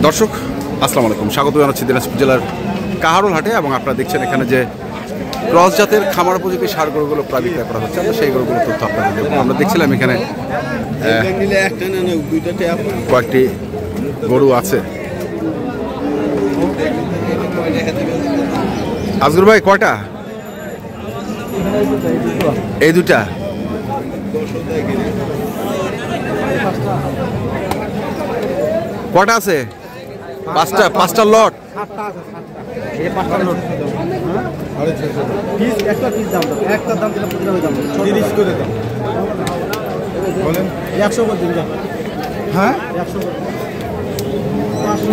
দর্শক আসসালামু আলাইকুম, স্বাগত জানাচ্ছি দিনাজপুর জেলার কাহারোল হাটে। এবং আপনারা দেখছেন এখানে যে ক্রস জাতের খামার উপযোগী সার গরুগুলো প্রায় বিক্রয় করা হচ্ছে, আমরা সেই গরুগুলোর তথ্য আপনাদের দেবো। আমরা দেখছিলাম এখানে কয়েকটি গরু আছে। আজগর ভাই কয়টা? এই দুটা। কয়টা আছে? পাঁচটা লট। হ্যাঁ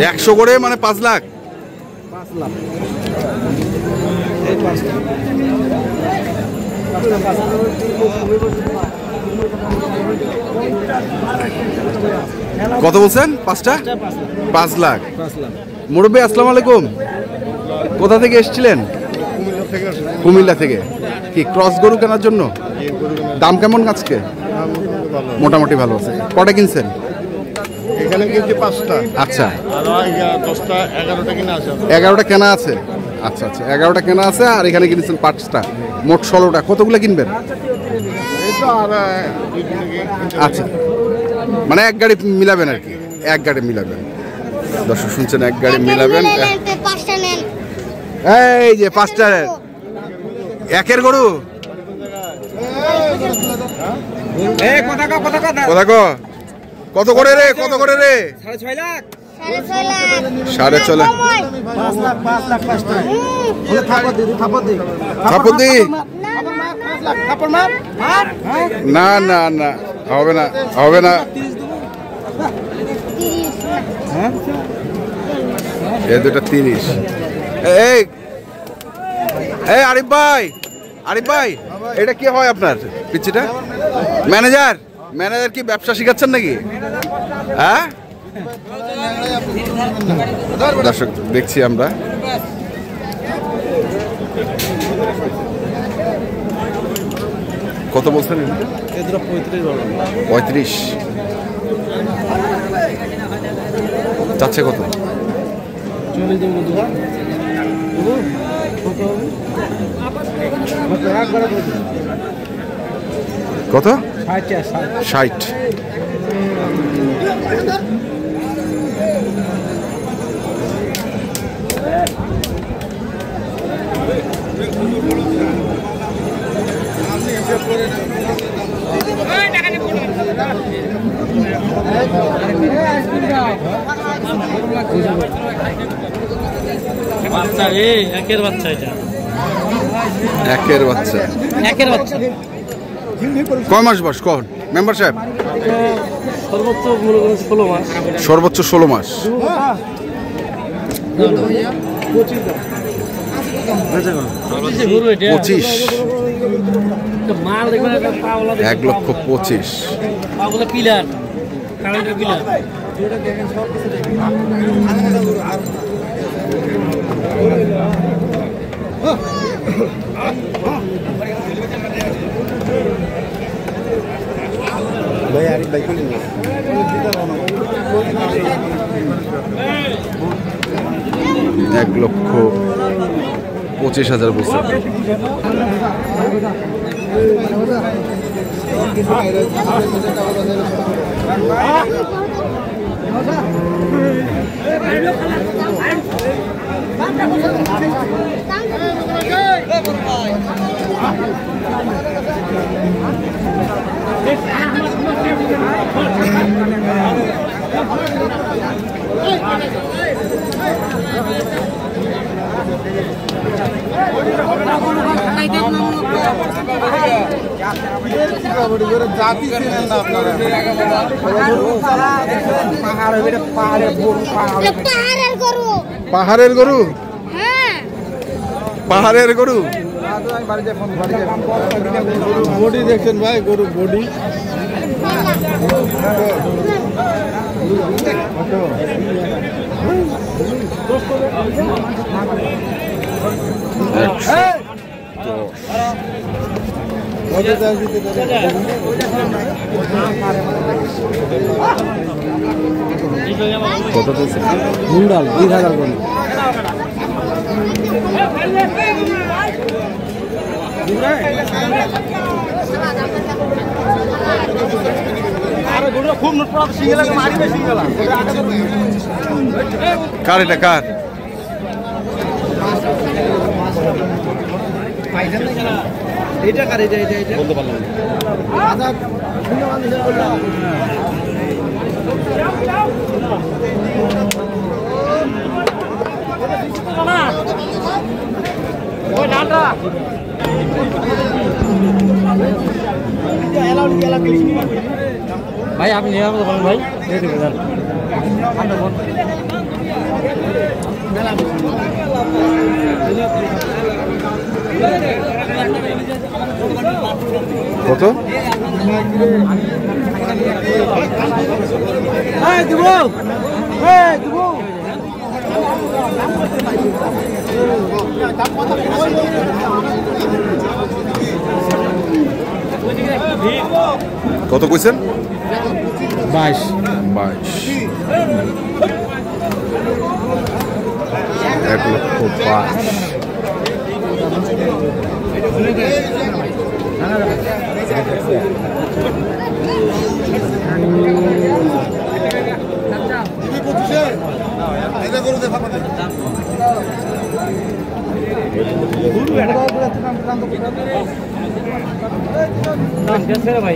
100 করে মানে 5 লাখ। কত বলছেন? 5 লাখ। মুরব্বী আসসালামু আলাইকুম, কোথা থেকে এসেছিলেন? কুমিল্লা থেকে। কি ক্রস গরু কেনার জন্য? দাম কেমন আজকে? মোটামুটি ভালো আছে। কটা কিনছেন? এখানে কিনছি 5টা। আচ্ছা, 10টা 11টা কিনা আছে। 11টা কেনা আছে। আচ্ছা আচ্ছা, 11টা কেনা আছে আর এখানে কিনেছেন 5টা, মোট 16টা। কতগুলো কিনবেন? আচ্ছা, মানে এক গাড়ি মিলাবেন আর কি, এক গাড়ি মিলাবেন। দর্শক শুনছেন, এক গাড়ি মিলাবেন। এই যে 5টা একের গরু। কত করে রে? 6.5 লাখ। 6.5 লাখ। না না না, হবে না, হবে না। এই দুটা 30। এই আরিফ ভাই, এটা কি হয় আপনার পিচ্ছিটা? ম্যানেজার কি ব্যবসা শিখাচ্ছেন নাকি? হ্যাঁ দর্শক দেখছি আমরা। কত বলছেন? 35 চাচ্ছে। কত? কত? 60। বাচ্চা একের বাচ্চা। এটা একের বাচ্চা। কয় মাস বয়স? কোন মেম্বার সাহেব? সর্বোচ্চ 16 মাস। 25। 1,25,000। পিলার ভাই আরিফ ভাই কোন? 1,25,000 বলছে। পাহাড়ের গরু। পাহাড়ের গরু। বডি দেখছেন ভাই? গরু বডি কত বলছে? মুন্ডাল 2000 করে। কার এটা কার? এটা কার? এটা বলতে পারলাম না। ভাই আপনি নেওয়ার মতো বলেন ভাই। কত? কত কইছেন? 22। 22। 1,05,000। ভাই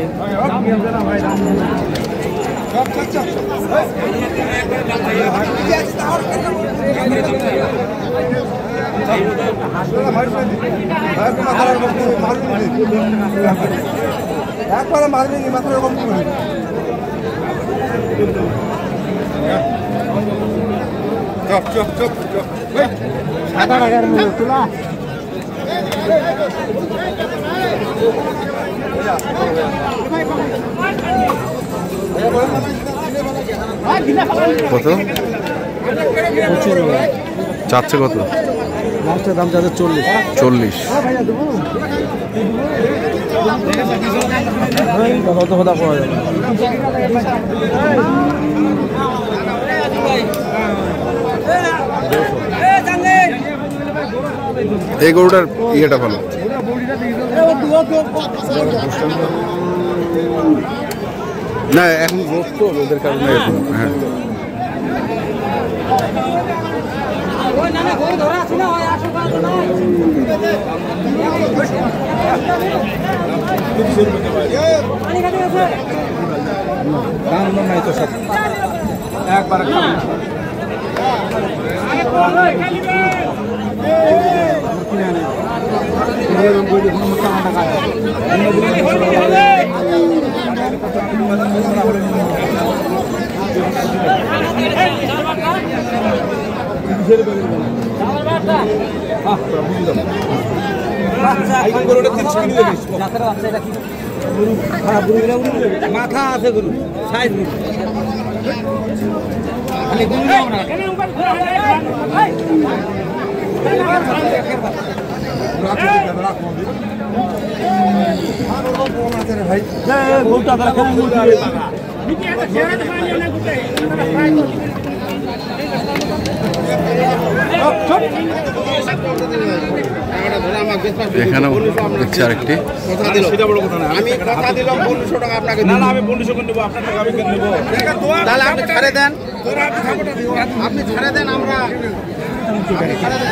কত চাচ্ছে? কত লাস্টের দাম যাদের 40। 40। কত কথা পাওয়া যাবে? এই গরুটার ইয়েটা ভালো। না এখন রোদ তো, রোদের কারণে এখন। হ্যাঁ একবার মাথা আছে গরু সাইজ এখানেও দেখছি আরেকটি। আমি কথা দিলাম 1200 টাকা আপনাকে। না না আমি 1200 করে নেব, আপনার টাকা আমি কেন নেব? তাহলে আপনি ছেড়ে দেন, আপনি ছেড়ে দেন। আমরা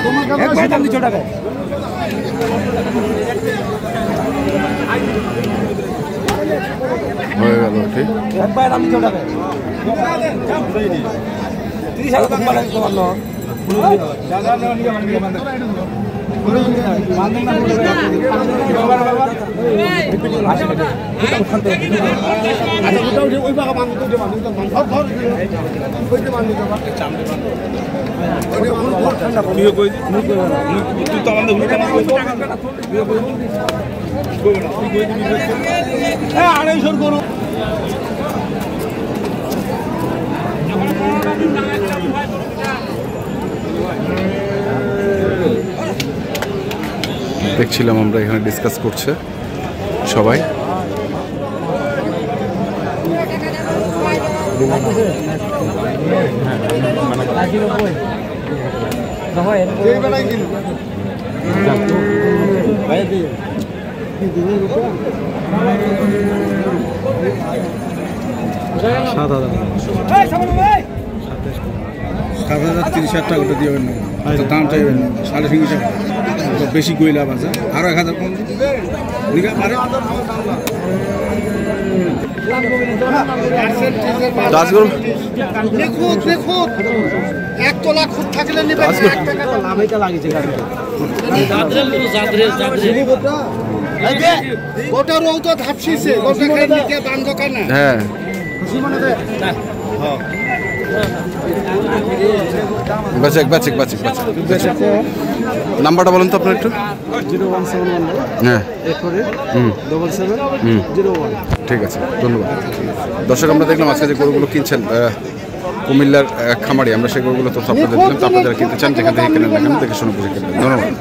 তোমার দাম 200 টাকা। হয়ে গেল ঠিক। একবার দাম 200 টাকা। 30,000 টাকা মানে তোমার না। দাদা না নিয়ে মানে দেখছিলাম আমরা এখানে ডিসকাস করছে সবাই। টাকা দিবেন না, দাম চাইবেন 3.5 বেশি কই লাভ আছে, আরো 1000 কম হ্যাঁ নাম্বারটা বলুন তো আপনার একটু। 0171 হ্যাঁ 7701। ঠিক আছে, ধন্যবাদ। দর্শক, আমরা দেখলাম আজকে যে গরুগুলো কিনছেন কুমিল্লার খামারি, আমরা সেই গরুগুলো তথ্য আপনাদের দিলাম। তো আপনারা কিনতে চান যেখান থেকে কেনেন না কেন দেখে শুনে বুঝে কিনবেন। ধন্যবাদ।